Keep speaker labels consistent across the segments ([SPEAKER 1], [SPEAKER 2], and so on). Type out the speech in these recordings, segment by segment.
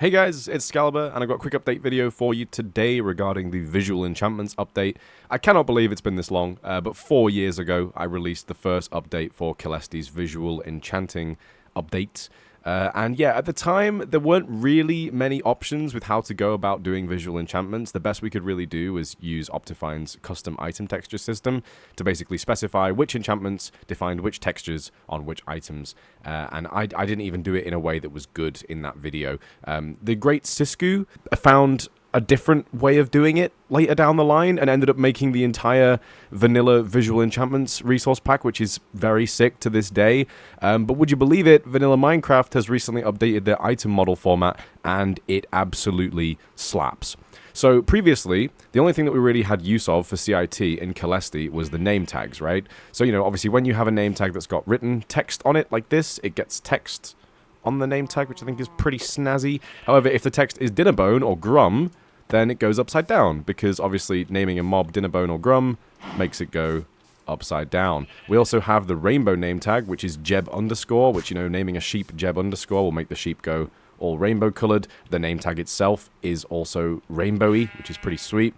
[SPEAKER 1] Hey guys, it's Excalibur, and I've got a quick update video for you today regarding the visual enchantments update. I cannot believe it's been this long, but 4 years ago I released the first update for Caelesti's visual enchanting update. And yeah, at the time, there weren't really many options with how to go about doing visual enchantments. The best we could really do was use Optifine's custom item texture system to basically specify which enchantments defined which textures on which items. And I didn't even do it in a way that was good in that video. The great Sisku found a different way of doing it later down the line and ended up making the entire vanilla visual enchantments resource pack, which is very sick to this day. But would you believe it, vanilla Minecraft has recently updated their item model format and it absolutely slaps. So previously, the only thing that we really had use of for CIT in Caelesti was the name tags, right? So, you know, obviously when you have a name tag that's got written text on it like this, it gets text on the name tag, which I think is pretty snazzy. However, if the text is Dinnerbone or Grum, then it goes upside down, because obviously naming a mob Dinnerbone or Grum makes it go upside down. We also have the rainbow name tag, which is Jeb underscore, which, you know, naming a sheep Jeb underscore will make the sheep go all rainbow colored. The name tag itself is also rainbowy, which is pretty sweet.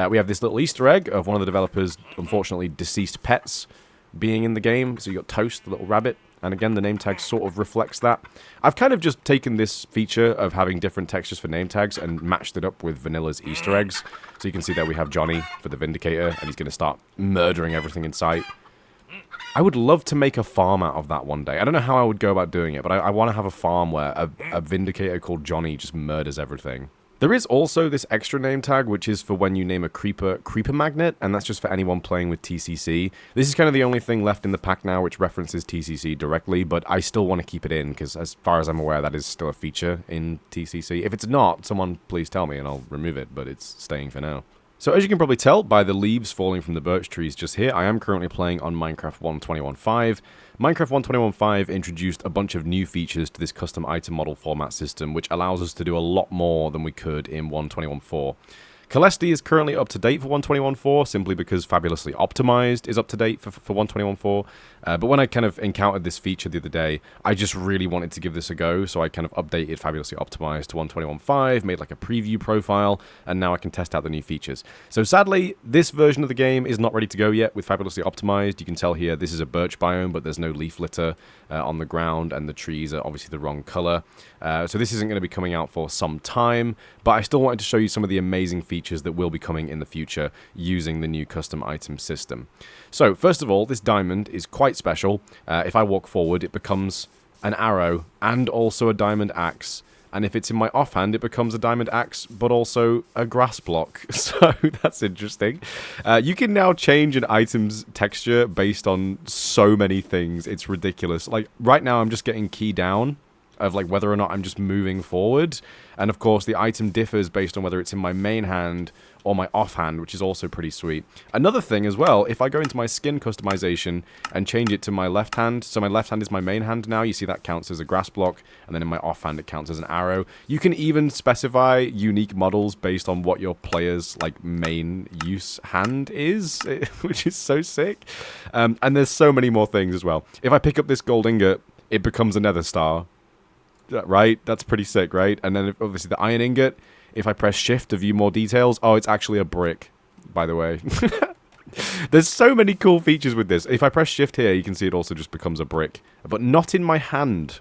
[SPEAKER 1] We have this little Easter egg of one of the developers' unfortunately deceased pets being in the game. So you got Toast, the little rabbit. And again, the name tag sort of reflects that. I've kind of just taken this feature of having different textures for name tags and matched it up with Vanilla's Easter eggs. So you can see there we have Johnny for the Vindicator, and he's going to start murdering everything in sight. I would love to make a farm out of that one day. I don't know how I would go about doing it, but I want to have a farm where a Vindicator called Johnny just murders everything. There is also this extra name tag, which is for when you name a creeper Magnet, and that's just for anyone playing with TCC. This is kind of the only thing left in the pack now which references TCC directly, but I still want to keep it in, because as far as I'm aware, that is still a feature in TCC. If it's not, someone please tell me and I'll remove it, but it's staying for now. So as you can probably tell by the leaves falling from the birch trees just here, I am currently playing on Minecraft 1.21.5. Minecraft 1.21.5 introduced a bunch of new features to this custom item model format system, which allows us to do a lot more than we could in 1.21.4. Caelesti is currently up to date for 1.21.4, simply because Fabulously Optimized is up to date for 1.21.4. But when I kind of encountered this feature the other day, I just really wanted to give this a go, so I kind of updated Fabulously Optimized to 1.21.5, made like a preview profile, and now I can test out the new features. So sadly, this version of the game is not ready to go yet with Fabulously Optimized. You can tell here this is a birch biome, but there's no leaf litter on the ground, and the trees are obviously the wrong color. So this isn't going to be coming out for some time, but I still wanted to show you some of the amazing features that will be coming in the future using the new custom item system. So first of all, this diamond is quite special. If I walk forward, it becomes an arrow and also a diamond axe. And if it's in my offhand, it becomes a diamond axe, but also a grass block. So that's interesting. You can now change an item's texture based on so many things. It's ridiculous. Like right now, I'm just getting key down of like whether or not I'm just moving forward. And of course, the item differs based on whether it's in my main hand or my offhand, which is also pretty sweet. Another thing as well, if I go into my skin customization and change it to my left hand, so my left hand is my main hand now, you see that counts as a grass block, and then in my offhand it counts as an arrow. You can even specify unique models based on what your player's like main use hand is, which is so sick. And there's so many more things as well. If I pick up this gold ingot, it becomes a nether star. Right? That's pretty sick, right? And then obviously the iron ingot, if I press shift to view more details, oh, it's actually a brick, by the way. There's so many cool features with this. If I press shift here, you can see it also just becomes a brick, but not in my hand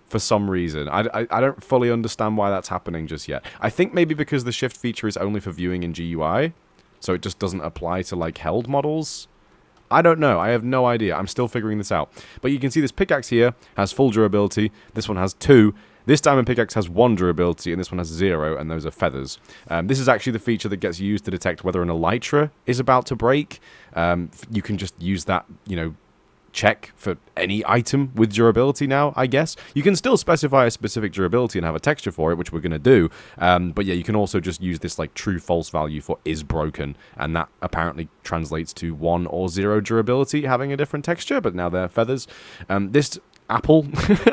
[SPEAKER 1] for some reason. I don't fully understand why that's happening just yet. I think maybe because the shift feature is only for viewing in GUI, so it just doesn't apply to like held models. I don't know. I have no idea. I'm still figuring this out. But you can see this pickaxe here has full durability. This one has 2. This diamond pickaxe has 1 durability, and this one has 0, and those are feathers. This is actually the feature that gets used to detect whether an elytra is about to break. You can just use that, you know, check for any item with durability now, I guess. You can still specify a specific durability and have a texture for it, which we're going to do. But yeah, you can also just use this like true false value for is broken, and that apparently translates to 1 or 0 durability having a different texture, but now they're feathers. This apple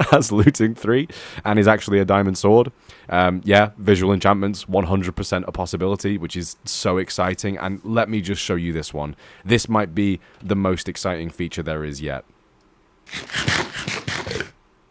[SPEAKER 1] has looting 3 and is actually a diamond sword. Yeah, visual enchantments 100% a possibility, which is so exciting. And let me just show you this one. This might be the most exciting feature there is yet.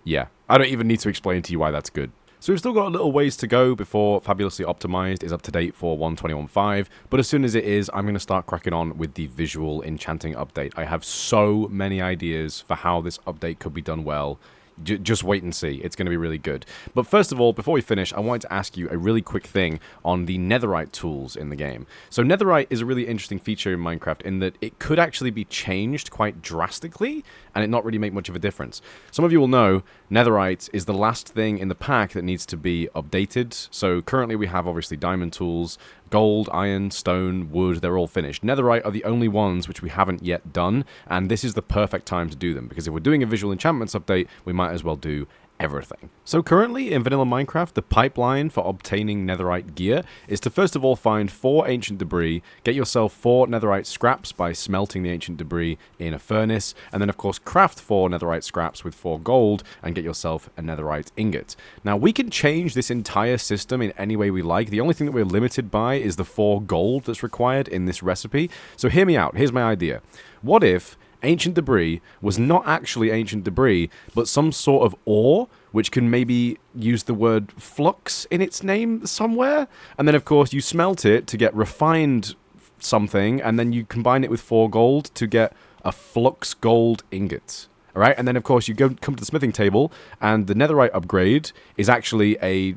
[SPEAKER 1] Yeah, I don't even need to explain to you why that's good. So we've still got a little ways to go before Fabulously Optimized is up to date for 1.21.5, but as soon as it is, I'm going to start cracking on with the visual enchanting update. I have so many ideas for how this update could be done well. Just wait and see. It's going to be really good. But first of all, before we finish, I wanted to ask you a really quick thing on the Netherite tools in the game. So Netherite is a really interesting feature in Minecraft in that it could actually be changed quite drastically and it not really make much of a difference. Some of you will know Netherite is the last thing in the pack that needs to be updated. So currently we have obviously diamond tools, gold, iron, stone, wood, they're all finished. Netherite are the only ones which we haven't yet done, and this is the perfect time to do them, because if we're doing a visual enchantments update, we might as well do everything. So currently in vanilla Minecraft, the pipeline for obtaining netherite gear is to first of all find 4 ancient debris, get yourself 4 netherite scraps by smelting the ancient debris in a furnace, and then of course craft 4 netherite scraps with 4 gold and get yourself a netherite ingot. Now we can change this entire system in any way we like. The only thing that we're limited by is the 4 gold that's required in this recipe. So hear me out. Here's my idea. What if ancient debris was not actually ancient debris, but some sort of ore, which can maybe use the word flux in its name somewhere? And then, of course, you smelt it to get refined something, and then you combine it with 4 gold to get a flux gold ingot. All right, and then, of course, you come to the smithing table, and the netherite upgrade is actually a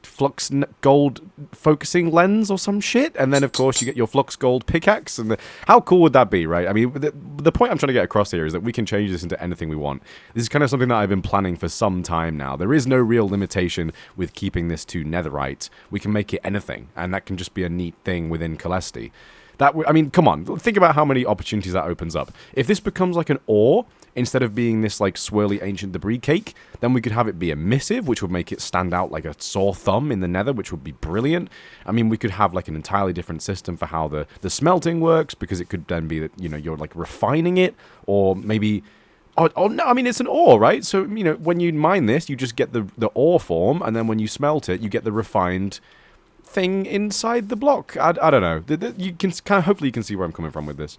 [SPEAKER 1] flux gold focusing lens or some shit, and then of course you get your flux gold pickaxe. And how cool would that be, right? I mean, the point I'm trying to get across here is that we can change this into anything we want. This is kind of something that I've been planning for some time now. There is no real limitation with keeping this to netherite. We can make it anything, and that can just be a neat thing within Caelesti. I mean, come on, think about how many opportunities that opens up. If this becomes like an ore, instead of being this like swirly ancient debris cake, then we could have it be a missive, which would make it stand out like a sore thumb in the nether, which would be brilliant. I mean, we could have like an entirely different system for how the smelting works, because it could then be that, you know, you're like refining it, or maybe... Oh, no, I mean, it's an ore, right? So, you know, when you mine this, you just get the ore form, and then when you smelt it, you get the refined thing inside the block. I don't know. You can kind of, hopefully you can see where I'm coming from with this.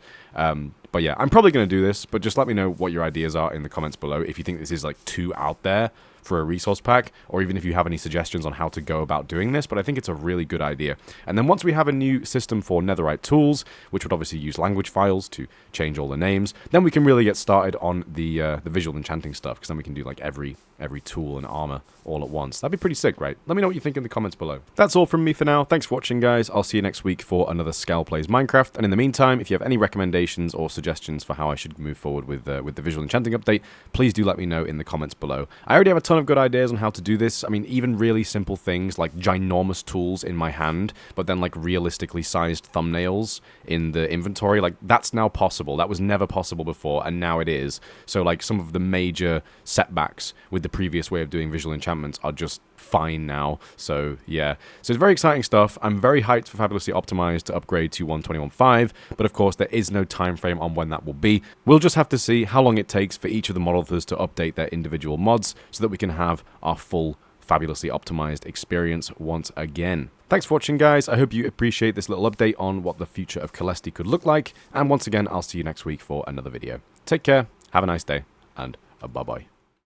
[SPEAKER 1] But yeah, I'm probably going to do this, but just let me know what your ideas are in the comments below if you think this is like too out there for a resource pack, or even if you have any suggestions on how to go about doing this. But I think it's a really good idea. And then once we have a new system for netherite tools, which would obviously use language files to change all the names, then we can really get started on the visual enchanting stuff, because then we can do like every tool and armor all at once. That'd be pretty sick, right? Let me know what you think in the comments below. That's all from me for now. Thanks for watching, guys. I'll see you next week for another Scal Plays Minecraft. And in the meantime, if you have any recommendations or suggestions for how I should move forward with the visual enchanting update, please do let me know in the comments below. I already have a ton of good ideas on how to do this. I mean, even really simple things like ginormous tools in my hand, but then like realistically sized thumbnails in the inventory, like that's now possible. That was never possible before, and now it is. So like some of the major setbacks with the previous way of doing visual enchantments are just fine now. So yeah, so it's very exciting stuff. I'm very hyped for Fabulously Optimized to upgrade to 1.21.5, but of course there is no time frame on when that will be. We'll just have to see how long it takes for each of the mod authors to update their individual mods so that we can have our full Fabulously Optimized experience once again. Thanks for watching, guys. I hope you appreciate this little update on what the future of Caelesti could look like, and once again I'll see you next week for another video. Take care, have a nice day, and bye-bye.